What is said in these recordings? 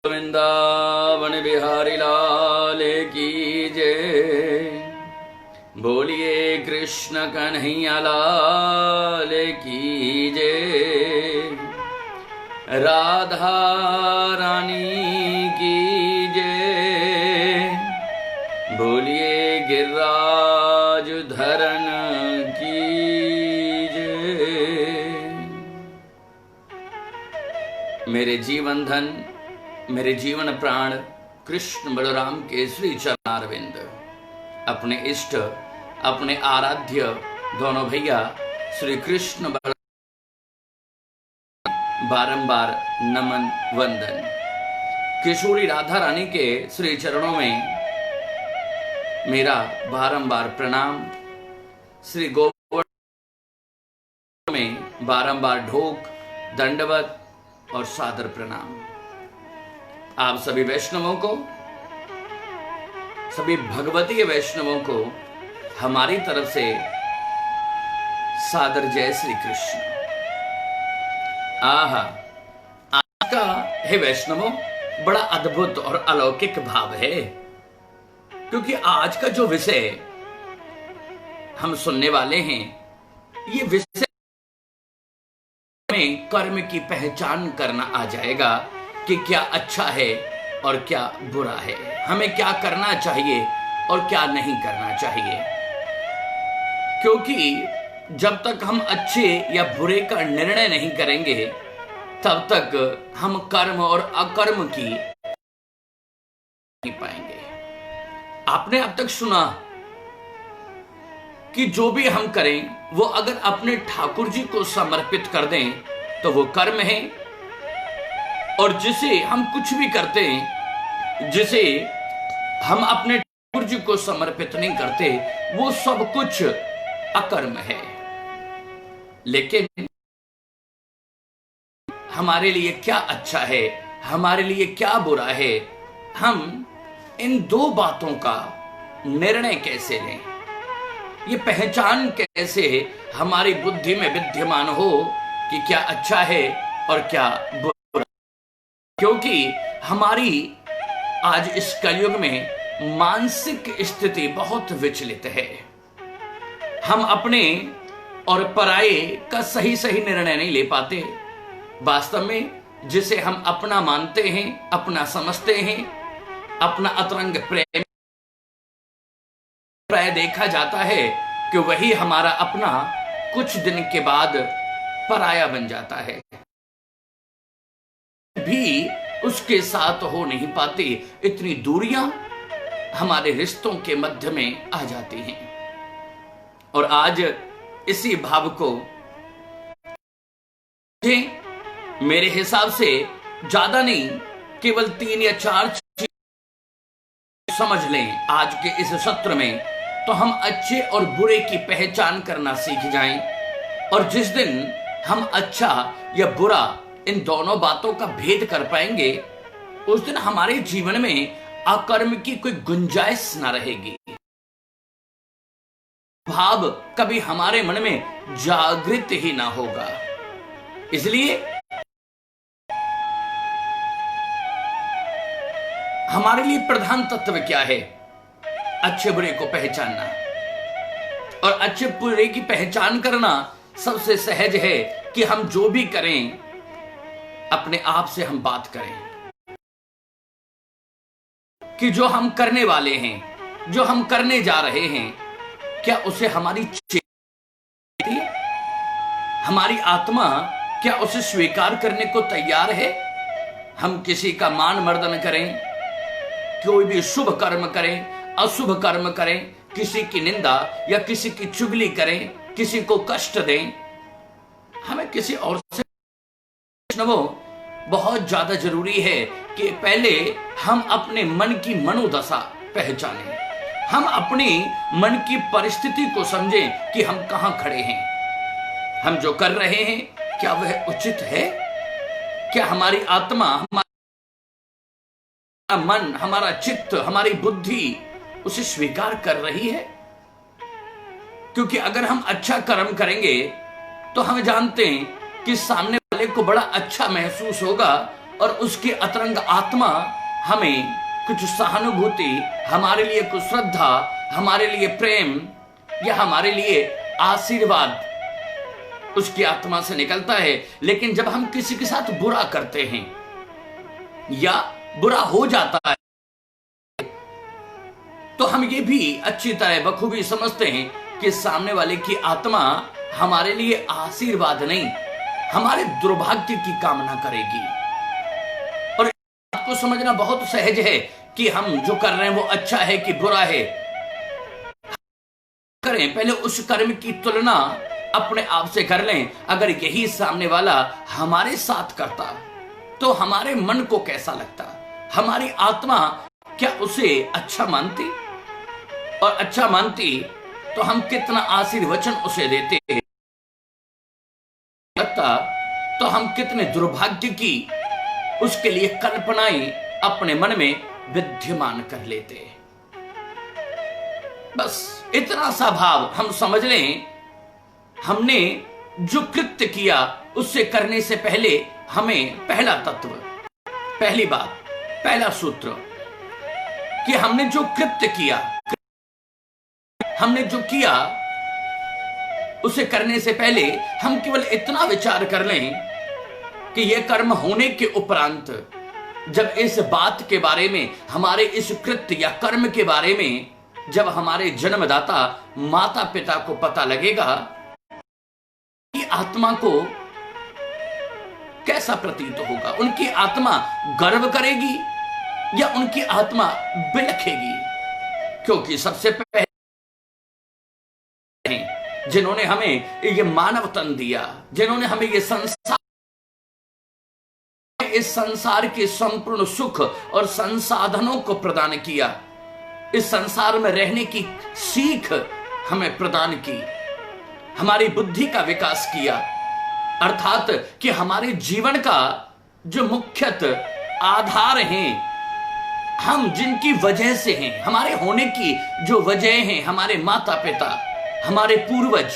वृंदावन बिहारी लाल की जय। बोलिए कृष्ण कन्हैया लाल की जय। राधा रानी की जय। बोलिए गिरिराज धरन की जय। मेरे जीवन धन, मेरे जीवन प्राण कृष्ण बलराम के श्री चरणारविंद, अपने इष्ट, अपने आराध्य दोनों भैया श्री कृष्ण बलराम बारंबार नमन वंदन। किशोरी राधा रानी के श्री चरणों में मेरा बारंबार प्रणाम। श्री गोवर्धन में बारंबार ढोक, दंडवत और सादर प्रणाम। आप सभी वैष्णवों को, सभी भगवतीय वैष्णवों को हमारी तरफ से सादर जय श्री कृष्ण। आहा, आज का हे वैष्णवों बड़ा अद्भुत और अलौकिक भाव है, क्योंकि आज का जो विषय हम सुनने वाले हैं, ये विषय में कर्म की पहचान करना आ जाएगा कि क्या अच्छा है और क्या बुरा है, हमें क्या करना चाहिए और क्या नहीं करना चाहिए। क्योंकि जब तक हम अच्छे या बुरे का निर्णय नहीं करेंगे, तब तक हम कर्म और अकर्म की नहीं पाएंगे। आपने अब तक सुना कि जो भी हम करें वो अगर अपने ठाकुर जी को समर्पित कर दें तो वो कर्म है, और जिसे हम कुछ भी करते हैं, जिसे हम अपने ठाकुर जी को समर्पित नहीं करते, वो सब कुछ अकर्म है। लेकिन हमारे लिए क्या अच्छा है, हमारे लिए क्या बुरा है, हम इन दो बातों का निर्णय कैसे लें, ये पहचान कैसे हमारी बुद्धि में विद्यमान हो कि क्या अच्छा है और क्या बुरा। क्योंकि हमारी आज इस कलयुग में मानसिक स्थिति बहुत विचलित है। हम अपने और पराये का सही सही निर्णय नहीं ले पाते। वास्तव में जिसे हम अपना मानते हैं, अपना समझते हैं, अपना अतरंग प्रेम प्राय देखा जाता है कि वही हमारा अपना कुछ दिन के बाद पराया बन जाता है, भी उसके साथ हो नहीं पाती। इतनी दूरियां हमारे रिश्तों के मध्य में आ जाती हैं। और आज इसी भाव को मेरे हिसाब से ज्यादा नहीं, केवल 3 या 4 चीज समझ लें आज के इस सत्र में, तो हम अच्छे और बुरे की पहचान करना सीख जाएं। और जिस दिन हम अच्छा या बुरा इन दोनों बातों का भेद कर पाएंगे, उस दिन हमारे जीवन में अकर्म की कोई गुंजाइश ना रहेगी। भाव कभी हमारे मन में जागृत ही ना होगा। इसलिए हमारे लिए प्रधान तत्व क्या है? अच्छे बुरे को पहचानना। और अच्छे बुरे की पहचान करना सबसे सहज है कि हम जो भी करें, अपने आप से हम बात करें कि जो हम करने वाले हैं, जो हम करने जा रहे हैं, क्या उसे हमारी चेतना, हमारी आत्मा क्या उसे स्वीकार करने को तैयार है? हम किसी का मान मर्दन करें, कोई भी शुभ कर्म करें, अशुभ कर्म करें, किसी की निंदा या किसी की चुगली करें, किसी को कष्ट दें, हमें किसी और से बहुत ज्यादा जरूरी है कि पहले हम अपने मन की मनोदशा पहचानें। हम अपनी मन की परिस्थिति को समझें कि हम कहां खड़े हैं। हम जो कर रहे हैं क्या वह उचित है? क्या हमारी आत्मा, हमारा मन, हमारा चित्त, हमारी बुद्धि उसे स्वीकार कर रही है? क्योंकि अगर हम अच्छा कर्म करेंगे तो हम जानते हैं कि सामने वाले को बड़ा अच्छा महसूस होगा और उसकी अतरंग आत्मा हमें कुछ सहानुभूति, हमारे लिए कुछ श्रद्धा, हमारे लिए प्रेम या हमारे लिए आशीर्वाद उसकी आत्मा से निकलता है। लेकिन जब हम किसी के साथ बुरा करते हैं या बुरा हो जाता है तो हम ये भी अच्छी तरह बखूबी समझते हैं कि सामने वाले की आत्मा हमारे लिए आशीर्वाद नहीं, हमारे दुर्भाग्य की कामना करेगी। और आपको समझना बहुत सहज है कि हम जो कर रहे हैं वो अच्छा है कि बुरा है। करें पहले उस कर्म की तुलना अपने आप से कर लें। अगर यही सामने वाला हमारे साथ करता तो हमारे मन को कैसा लगता, हमारी आत्मा क्या उसे अच्छा मानती, और अच्छा मानती तो हम कितना आशीर्वचन उसे देते, लगता तो हम कितने दुर्भाग्य की उसके लिए कल्पनाएं अपने मन में विद्यमान कर लेते। बस इतना सा भाव हम समझ लें, हमने जो कृत्य किया उससे करने से पहले हमें पहला तत्व, पहली बात, पहला सूत्र कि हमने जो कृत्य किया, हमने जो किया उसे करने से पहले हम केवल इतना विचार कर लें कि यह कर्म होने के उपरांत जब इस बात के बारे में, हमारे इस कृत्य या कर्म के बारे में जब हमारे जन्मदाता माता पिता को पता लगेगा कि आत्मा को कैसा प्रतीत होगा। उनकी आत्मा गर्व करेगी या उनकी आत्मा बिलखेगी, क्योंकि सबसे पहले जिन्होंने हमें ये मानव तन दिया, जिन्होंने हमें ये संसार, इस संसार के संपूर्ण सुख और संसाधनों को प्रदान किया, इस संसार में रहने की सीख हमें प्रदान की, हमारी बुद्धि का विकास किया, अर्थात कि हमारे जीवन का जो मुख्यतः आधार हैं, हम जिनकी वजह से हैं, हमारे होने की जो वजह हैं, हमारे माता पिता, हमारे पूर्वज।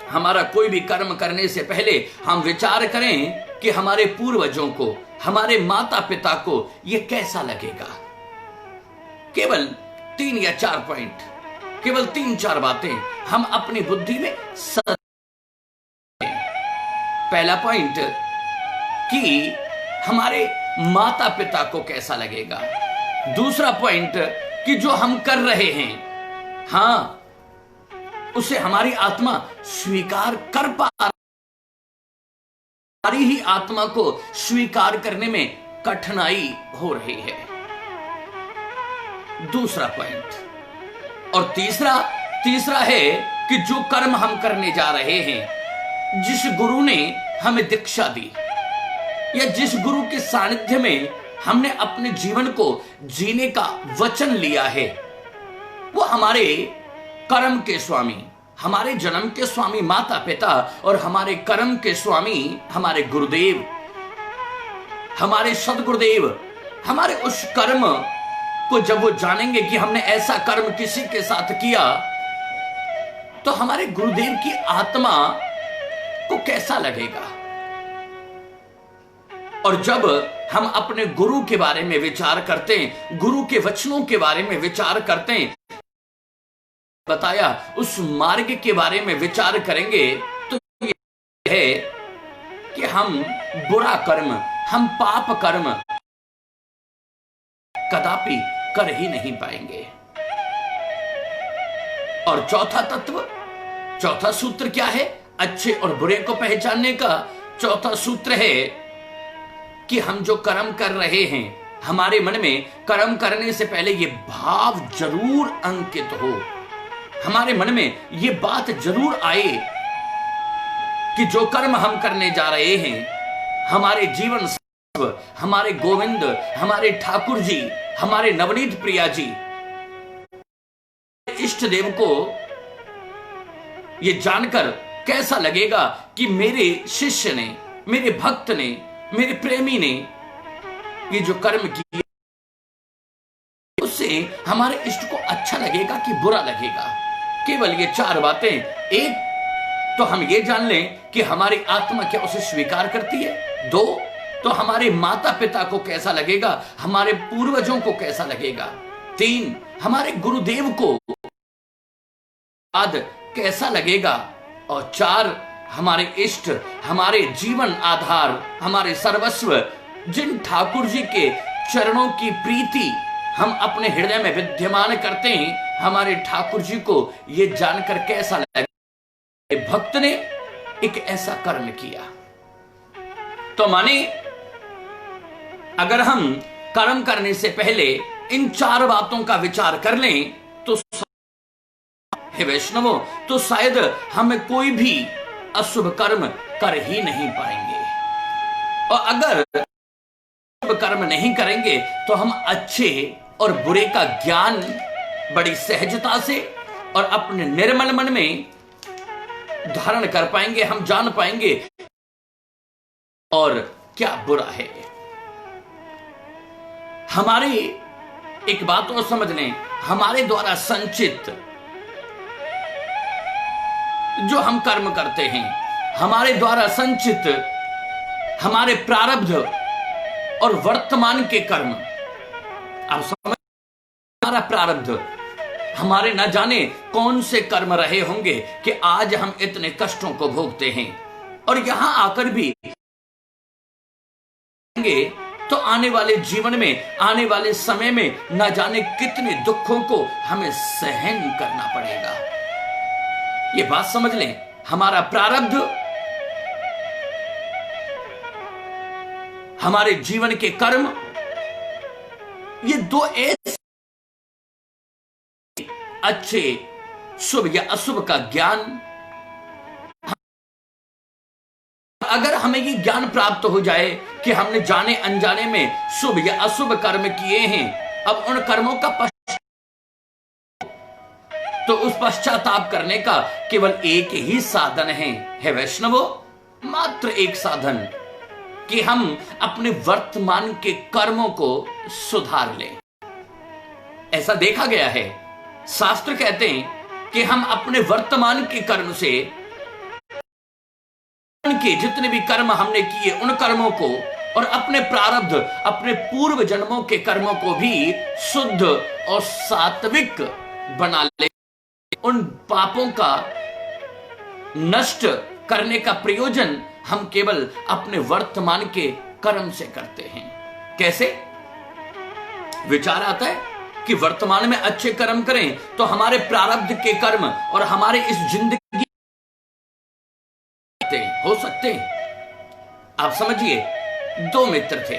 हमारा कोई भी कर्म करने से पहले हम विचार करें कि हमारे पूर्वजों को, हमारे माता पिता को यह कैसा लगेगा। केवल 3 या 4 पॉइंट, केवल 3-4 बातें हम अपनी बुद्धि में पहला पॉइंट कि हमारे माता पिता को कैसा लगेगा। दूसरा पॉइंट कि जो हम कर रहे हैं, हां, उसे हमारी आत्मा स्वीकार कर पा, हमारी ही आत्मा को स्वीकार करने में कठिनाई हो रही है। दूसरा पॉइंट। और तीसरा है कि जो कर्म हम करने जा रहे हैं, जिस गुरु ने हमें दीक्षा दी या जिस गुरु के सानिध्य में हमने अपने जीवन को जीने का वचन लिया है, वो हमारे कर्म के स्वामी, हमारे जन्म के स्वामी माता पिता और हमारे कर्म के स्वामी हमारे गुरुदेव, हमारे सदगुरुदेव, हमारे उस कर्म को जब वो जानेंगे कि हमने ऐसा कर्म किसी के साथ किया, तो हमारे गुरुदेव की आत्मा को कैसा लगेगा। और जब हम अपने गुरु के बारे में विचार करते हैं, गुरु के वचनों के बारे में विचार करते हैं, बताया उस मार्ग के बारे में विचार करेंगे, तो यह है कि हम बुरा कर्म, हम पाप कर्म कदापि कर ही नहीं पाएंगे। और चौथा तत्व, चौथा सूत्र क्या है अच्छे और बुरे को पहचानने का? चौथा सूत्र है कि हम जो कर्म कर रहे हैं, हमारे मन में कर्म करने से पहले यह भाव जरूर अंकित हो, हमारे मन में यह बात जरूर आए कि जो कर्म हम करने जा रहे हैं, हमारे जीवन, हमारे गोविंद, हमारे ठाकुर जी, हमारे नवनीत प्रिया जी, इष्ट देव को यह जानकर कैसा लगेगा कि मेरे शिष्य ने, मेरे भक्त ने, मेरे प्रेमी ने ये जो कर्म किया, उससे हमारे इष्ट को अच्छा लगेगा कि बुरा लगेगा। केवल ये 4 बातें। एक तो हम ये जान लें कि हमारी आत्मा क्या उसे स्वीकार करती है। 2 तो हमारे माता पिता को कैसा लगेगा, हमारे पूर्वजों को कैसा लगेगा। 3, हमारे गुरुदेव को बाद कैसा लगेगा। और 4, हमारे इष्ट, हमारे जीवन आधार, हमारे सर्वस्व, जिन ठाकुर जी के चरणों की प्रीति हम अपने हृदय में विद्यमान करते हैं, हमारे ठाकुर जी को यह जानकर कैसा लगेगा भक्त ने एक ऐसा कर्म किया। तो माने अगर हम कर्म करने से पहले इन 4 बातों का विचार कर लें तो हे वैष्णवों, तो शायद हमें कोई भी अशुभ कर्म कर ही नहीं पाएंगे। और अगर शुभ कर्म नहीं करेंगे तो हम अच्छे और बुरे का ज्ञान बड़ी सहजता से और अपने निर्मल मन में धारण कर पाएंगे। हम जान पाएंगे और क्या बुरा है। हमारे एक बात और समझ लें, हमारे द्वारा संचित जो हम कर्म करते हैं, हमारे द्वारा संचित हमारे प्रारब्ध और वर्तमान के कर्म, आप समझ, हमारा प्रारब्ध, हमारे न जाने कौन से कर्म रहे होंगे कि आज हम इतने कष्टों को भोगते हैं। और यहां आकर भी तो आने वाले जीवन में, आने वाले समय में न जाने कितने दुखों को हमें सहन करना पड़ेगा। ये बात समझ लें, हमारा प्रारब्ध हमारे जीवन के कर्म, ये 2 ऐसे अच्छे शुभ या अशुभ का ज्ञान, अगर हमें ये ज्ञान प्राप्त हो जाए कि हमने जाने अनजाने में शुभ या अशुभ कर्म किए हैं, अब उन कर्मों का तो उस पश्चाताप करने का केवल एक ही साधन है वैष्णवों, मात्र एक साधन, कि हम अपने वर्तमान के कर्मों को सुधार लें। ऐसा देखा गया है, शास्त्र कहते हैं कि हम अपने वर्तमान के कर्म से, के जितने भी कर्म हमने किए उन कर्मों को और अपने प्रारब्ध, अपने पूर्व जन्मों के कर्मों को भी शुद्ध और सात्विक बना ले। उन पापों का नष्ट करने का प्रयोजन हम केवल अपने वर्तमान के कर्म से करते हैं। कैसे? विचार आता है कि वर्तमान में अच्छे कर्म करें तो हमारे प्रारब्ध के कर्म और हमारे इस जिंदगी हो सकते हैं। आप समझिए, 2 मित्र थे,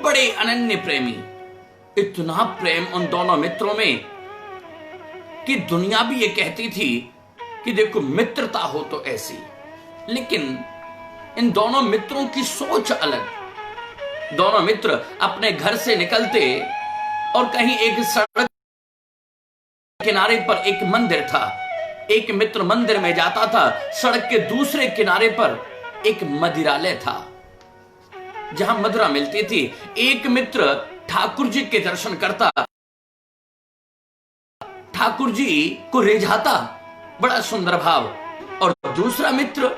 बड़े अनन्य प्रेमी, इतना प्रेम उन दोनों मित्रों में कि दुनिया भी ये कहती थी कि देखो मित्रता हो तो ऐसी। लेकिन इन दोनों मित्रों की सोच अलग। दोनों मित्र अपने घर से निकलते और कहीं एक सड़क किनारे पर एक मंदिर था, एक मित्र मंदिर में जाता था, सड़क के दूसरे किनारे पर एक मदिरालय था जहां मदिरा मिलती थी। एक मित्र ठाकुर जी के दर्शन करता, ठाकुर जी को रिझाता, बड़ा सुंदर भाव, और दूसरा मित्र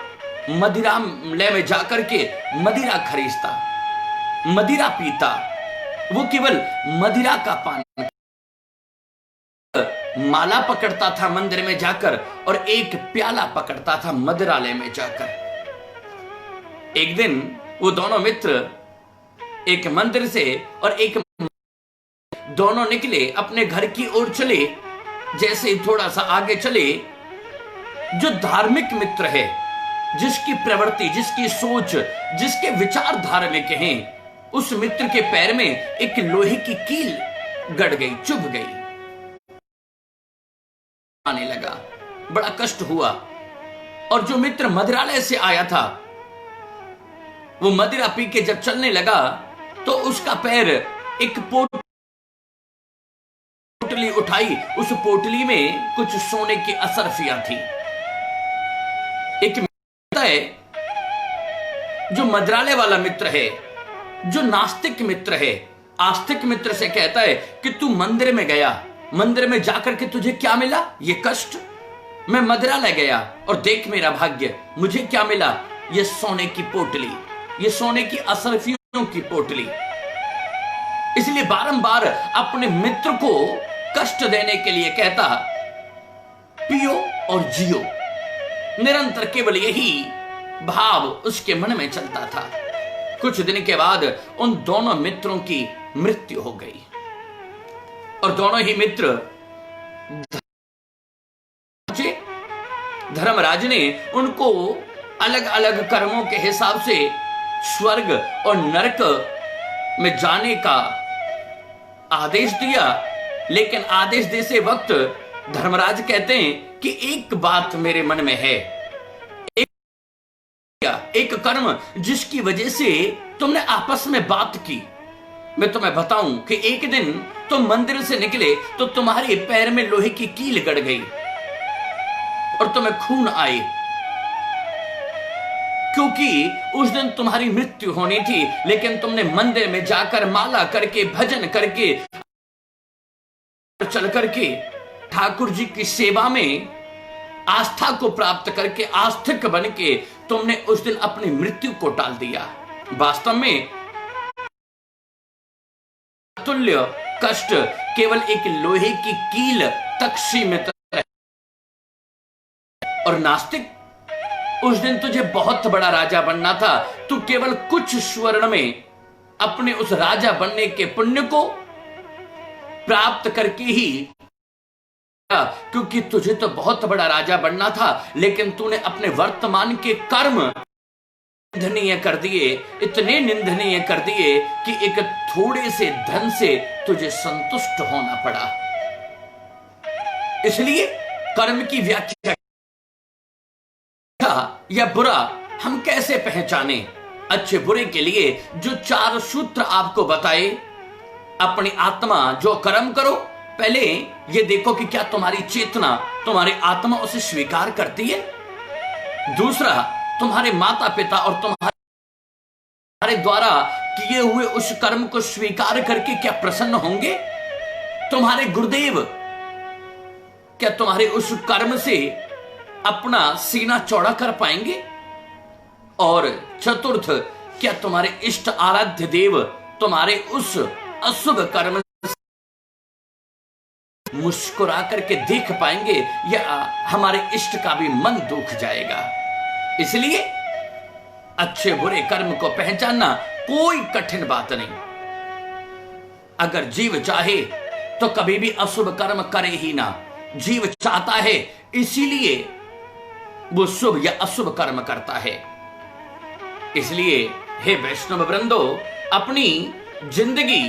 मदिरालय में जाकर के मदिरा खरीदता, मदिरा पीता, वो केवल मदिरा का पान, माला पकड़ता था मंदिर में जाकर और एक प्याला पकड़ता था मदिरालय में जाकर। एक दिन वो दोनों मित्र एक मंदिर से और एक दोनों निकले, अपने घर की ओर चले। जैसे ही थोड़ा सा आगे चले, जो धार्मिक मित्र है, जिसकी प्रवृत्ति, जिसकी सोच, जिसके विचार धार्मिक हैं, उस मित्र के पैर में एक लोहे की कील गड़ गई, चुभ गई, आने लगा, बड़ा कष्ट हुआ। और जो मित्र मदिरालय से आया था, वो मदिरा पी के जब चलने लगा तो उसका पैर एक पोटली उठाई, उस पोटली में कुछ सोने की असरफियां थी। एक मित्र है जो मदिरालय वाला मित्र है, जो नास्तिक मित्र है, आस्तिक मित्र से कहता है कि तू मंदिर में गया, मंदिर में जाकर के तुझे क्या मिला? ये कष्ट। मैं मदिरालय गया और देख मेरा भाग्य, मुझे क्या मिला? ये सोने की पोटली। ये सोने की असरफियों की पोटली। इसलिए बारंबार अपने मित्र को कष्ट देने के लिए कहता, पियो और जियो। निरंतर केवल यही भाव उसके मन में चलता था। कुछ दिन के बाद उन दोनों मित्रों की मृत्यु हो गई और दोनों ही मित्र धर्मराज ने उनको अलग अलग कर्मों के हिसाब से स्वर्ग और नरक में जाने का आदेश दिया। लेकिन आदेश देते वक्त धर्मराज कहते हैं कि एक बात मेरे मन में है, एक कर्म जिसकी वजह से तुमने आपस में बात की। मैं तुम्हें बताऊं कि एक दिन तुम मंदिर से निकले तो तुम्हारे पैर में लोहे की कील गड़ गई और तुम्हें खून आए, क्योंकि उस दिन तुम्हारी मृत्यु होनी थी। लेकिन तुमने मंदिर में जाकर माला करके, भजन करके, चल करके ठाकुर जी की सेवा में आस्था को प्राप्त करके, आस्तिक बन के तुमने उस दिन अपनी मृत्यु को टाल दिया। वास्तव में तुल्य कष्ट केवल एक लोहे की कील तक सीमित है। और नास्तिक, उस दिन तुझे बहुत बड़ा राजा बनना था। तू केवल कुछ स्वर्ण में अपने उस राजा बनने के पुण्य को प्राप्त करके ही, क्योंकि तुझे तो बहुत बड़ा राजा बनना था, लेकिन तूने अपने वर्तमान के कर्म निंदनीय कर दिए, इतने निंदनीय कर दिए कि एक थोड़े से धन से तुझे संतुष्ट होना पड़ा। इसलिए कर्म की व्याख्या या बुरा हम कैसे पहचाने? अच्छे बुरे के लिए जो 4 सूत्र आपको बताए। अपनी आत्मा जो कर्म करो, पहले ये देखो कि क्या तुम्हारी चेतना, तुम्हारी आत्मा उसे स्वीकार करती है। दूसरा, तुम्हारे माता पिता और तुम्हारे द्वारा किए हुए उस कर्म को स्वीकार करके क्या प्रसन्न होंगे? तुम्हारे गुरुदेव क्या तुम्हारे उस कर्म से अपना सीना चौड़ा कर पाएंगे? और चतुर्थ, क्या तुम्हारे इष्ट आराध्य देव तुम्हारे उस अशुभ कर्म मुस्कुरा करके देख पाएंगे, या हमारे इष्ट का भी मन दुख जाएगा? इसलिए अच्छे बुरे कर्म को पहचानना कोई कठिन बात नहीं। अगर जीव चाहे तो कभी भी अशुभ कर्म करे ही ना। जीव चाहता है, इसीलिए वो शुभ या अशुभ कर्म करता है। इसलिए हे वैष्णव वृंदो, अपनी जिंदगी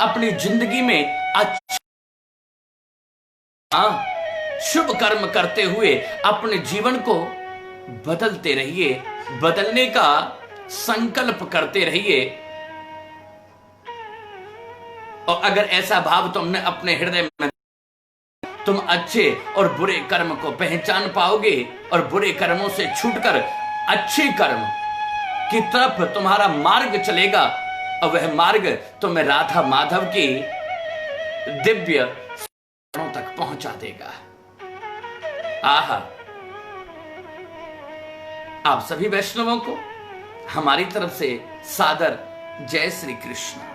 अपनी जिंदगी में शुभ कर्म करते हुए अपने जीवन को बदलते रहिए, बदलने का संकल्प करते रहिए। और अगर ऐसा भाव तुमने अपने हृदय में, तुम अच्छे और बुरे कर्म को पहचान पाओगे और बुरे कर्मों से छूटकर अच्छे कर्म की तरफ तुम्हारा मार्ग चलेगा, और वह मार्ग तुम्हें राधा माधव की दिव्य तक पहुंचा देगा। आहा, आप सभी वैष्णवों को हमारी तरफ से सादर जय श्री कृष्ण।